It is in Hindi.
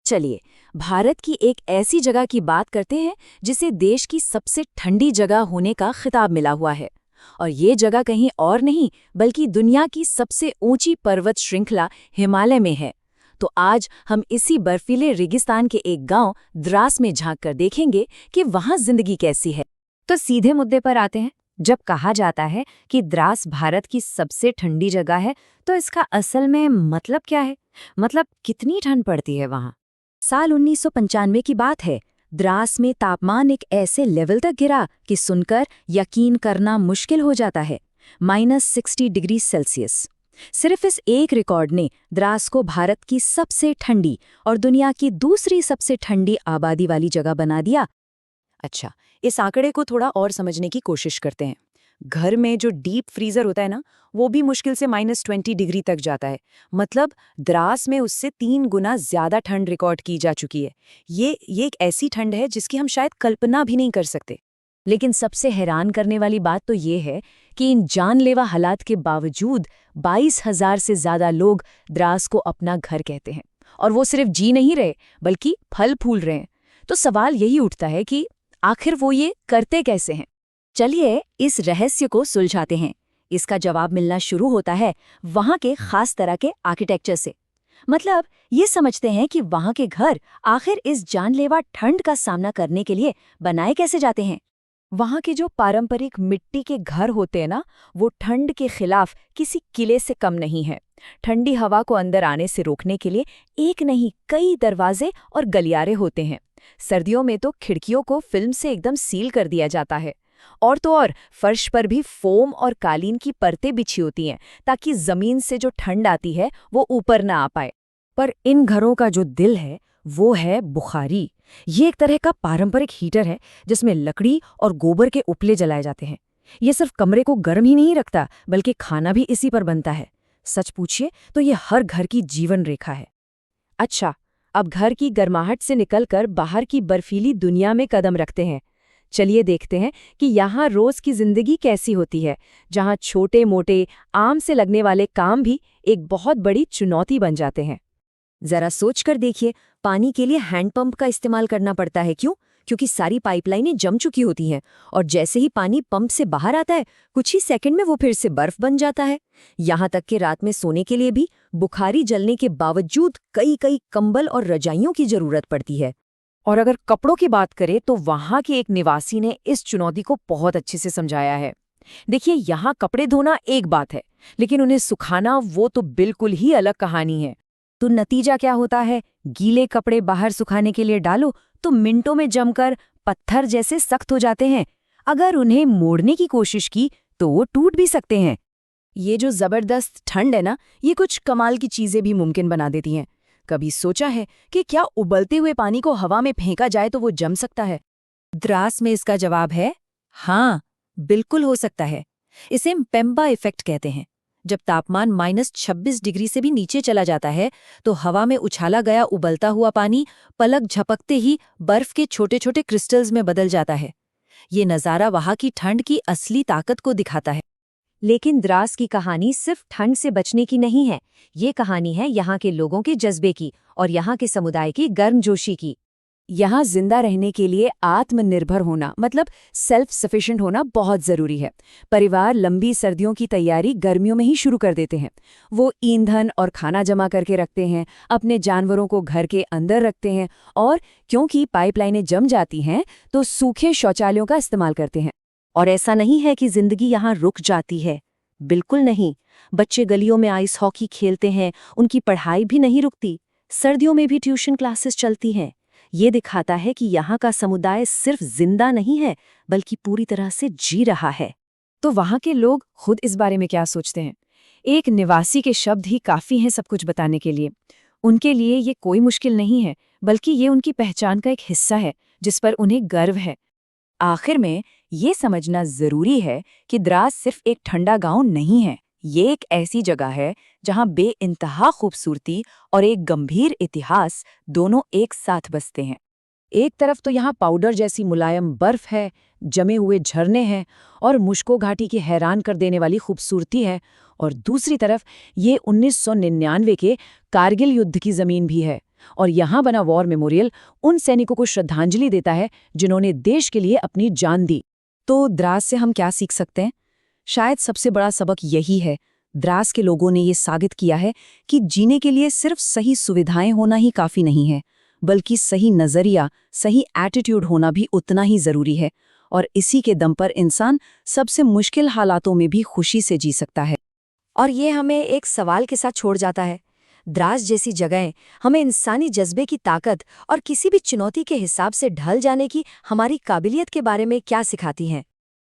चलिए, भारत की एक ऐसी जगह की बात करते हैं जिसे देश की सबसे ठंडी जगह होने का खिताब मिला हुआ है। और ये जगह कहीं और नहीं बल्कि दुनिया की सबसे ऊंची पर्वत श्रृंखला हिमालय में है। तो आज हम इसी बर्फीले रेगिस्तान के एक गांव द्रास में झांक कर देखेंगे कि वहां जिंदगी कैसी है। तो सीधे मुद्दे पर आते हैं। जब कहा जाता है कि द्रास भारत की सबसे ठंडी जगह है, तो इसका असल में मतलब क्या है? मतलब कितनी ठंड पड़ती है वहाँ? साल 1995 की बात है। द्रास में तापमान एक ऐसे लेवल तक गिरा कि सुनकर यकीन करना मुश्किल हो जाता है। -60 डिग्री सेल्सियस। सिर्फ इस एक रिकॉर्ड ने द्रास को भारत की सबसे ठंडी और दुनिया की दूसरी सबसे ठंडी आबादी वाली जगह बना दिया। अच्छा, इस आंकड़े को थोड़ा और समझने की कोशिश करते हैं। घर में जो डीप फ्रीजर होता है ना, वो भी मुश्किल से -20 डिग्री तक जाता है। मतलब द्रास में उससे 3 गुना ज्यादा ठंड रिकॉर्ड की जा चुकी है। ये एक ऐसी ठंड है जिसकी हम शायद कल्पना भी नहीं कर सकते। लेकिन सबसे हैरान करने वाली बात तो ये है कि इन जानलेवा हालात के बावजूद 22,000 से ज्यादा लोग द्रास को अपना घर कहते हैं। और वो सिर्फ जी नहीं रहे बल्कि फल फूल रहे हैं। तो सवाल यही उठता है कि आखिर वो ये करते कैसे हैं? चलिए इस रहस्य को सुलझाते हैं। इसका जवाब मिलना शुरू होता है वहां के खास तरह के आर्किटेक्चर से। मतलब ये समझते हैं कि वहां के घर आखिर इस जानलेवा ठंड का सामना करने के लिए बनाए कैसे जाते हैं। वहाँ के जो पारंपरिक मिट्टी के घर होते हैं ना, वो ठंड के खिलाफ किसी किले से कम नहीं है। ठंडी हवा को अंदर आने से रोकने के लिए एक नहीं कई दरवाजे और गलियारे होते हैं। सर्दियों में तो खिड़कियों को फिल्म से एकदम सील कर दिया जाता है। और तो और फर्श पर भी फोम और कालीन की परतें बिछी होती हैं ताकि जमीन से जो ठंड आती है वो ऊपर ना आ पाए। पर इन घरों का जो दिल है वो है बुखारी। ये एक तरह का पारंपरिक हीटर है जिसमें लकड़ी और गोबर के उपले जलाए जाते हैं। ये सिर्फ कमरे को गर्म ही नहीं रखता बल्कि खाना भी इसी पर बनता है। सच पूछिए तो ये हर घर की जीवन रेखा है। अच्छा, अब घर की गर्माहट से निकलकर बाहर की बर्फीली दुनिया में कदम रखते हैं। चलिए देखते हैं कि यहाँ रोज की जिंदगी कैसी होती है, जहाँ छोटे मोटे आम से लगने वाले काम भी एक बहुत बड़ी चुनौती बन जाते हैं। जरा सोच कर देखिए, पानी के लिए हैंडपंप का इस्तेमाल करना पड़ता है। क्यों? क्योंकि सारी पाइपलाइनें जम चुकी होती हैं और जैसे ही पानी पंप से बाहर आता है कुछ ही सेकंड में वो फिर से बर्फ बन जाता है। यहाँ तक कि रात में सोने के लिए भी बुखारी जलने के बावजूद कई कई कंबल और रजाइयों की जरूरत पड़ती है। और अगर कपड़ों की बात करें तो वहाँ के एक निवासी ने इस चुनौती को बहुत अच्छे से समझाया है। देखिए, यहाँ कपड़े धोना एक बात है, लेकिन उन्हें सुखाना वो तो बिल्कुल ही अलग कहानी है। तो नतीजा क्या होता है? गीले कपड़े बाहर सुखाने के लिए डालो तो मिनटों में जमकर पत्थर जैसे सख्त हो जाते हैं। अगर उन्हें मोड़ने की कोशिश की तो वो टूट भी सकते हैं। ये जो जबरदस्त ठंड है ना, ये कुछ कमाल की चीजें भी मुमकिन बना देती हैं। कभी सोचा है कि क्या उबलते हुए पानी को हवा में फेंका जाए तो वो जम सकता है? द्रास में इसका जवाब है हाँ, बिल्कुल हो सकता है। इसे पेम्बा इफेक्ट कहते हैं। जब तापमान -26 डिग्री से भी नीचे चला जाता है तो हवा में उछाला गया उबलता हुआ पानी पलक झपकते ही बर्फ के छोटे छोटे क्रिस्टल्स में बदल जाता है। ये नज़ारा वहाँ की ठंड की असली ताकत को दिखाता है। लेकिन द्रास की कहानी सिर्फ ठंड से बचने की नहीं है। ये कहानी है यहाँ के लोगों के जज्बे की और यहाँ के समुदाय की गर्मजोशी की। यहाँ जिंदा रहने के लिए आत्मनिर्भर होना मतलब सेल्फ सफिशिएंट होना बहुत ज़रूरी है। परिवार लंबी सर्दियों की तैयारी गर्मियों में ही शुरू कर देते हैं। वो ईंधन और खाना जमा करके रखते हैं, अपने जानवरों को घर के अंदर रखते हैं और क्योंकि पाइपलाइनें जम जाती हैं तो सूखे शौचालयों का इस्तेमाल करते हैं। और ऐसा नहीं है कि जिंदगी यहाँ रुक जाती है, बिल्कुल नहीं। बच्चे गलियों में आइस हॉकी खेलते हैं, उनकी पढ़ाई भी नहीं रुकती। सर्दियों में भी ट्यूशन क्लासेस चलती हैं। ये दिखाता है कि यहाँ का समुदाय सिर्फ जिंदा नहीं है बल्कि पूरी तरह से जी रहा है। तो वहाँ के लोग खुद इस बारे में क्या सोचते हैं? एक निवासी के शब्द ही काफी हैं सब कुछ बताने के लिए। उनके लिए ये कोई मुश्किल नहीं है, बल्कि ये उनकी पहचान का एक हिस्सा है जिस पर उन्हें गर्व है। आखिर में ये समझना जरूरी है कि द्रास सिर्फ एक ठंडा गांव नहीं है। ये एक ऐसी जगह है जहां बेइंतहा खूबसूरती और एक गंभीर इतिहास दोनों एक साथ बसते हैं। एक तरफ तो यहाँ पाउडर जैसी मुलायम बर्फ है, जमे हुए झरने हैं और मुश्को घाटी की हैरान कर देने वाली खूबसूरती है, और दूसरी तरफ ये 1999 के कारगिल युद्ध की जमीन भी है, और यहाँ बना वॉर मेमोरियल उन सैनिकों को श्रद्धांजलि देता है जिन्होंने देश के लिए अपनी जान दी। तो द्रास से हम क्या सीख सकते हैं? शायद सबसे बड़ा सबक यही है, द्रास के लोगों ने ये साबित किया है कि जीने के लिए सिर्फ सही सुविधाएं होना ही काफ़ी नहीं है, बल्कि सही नज़रिया, सही एटीट्यूड होना भी उतना ही ज़रूरी है। और इसी के दम पर इंसान सबसे मुश्किल हालातों में भी खुशी से जी सकता है। और ये हमें एक सवाल के साथ छोड़ जाता है, द्रास जैसी जगहें हमें इंसानी जज्बे की ताकत और किसी भी चुनौती के हिसाब से ढल जाने की हमारी काबिलियत के बारे में क्या सिखाती हैं?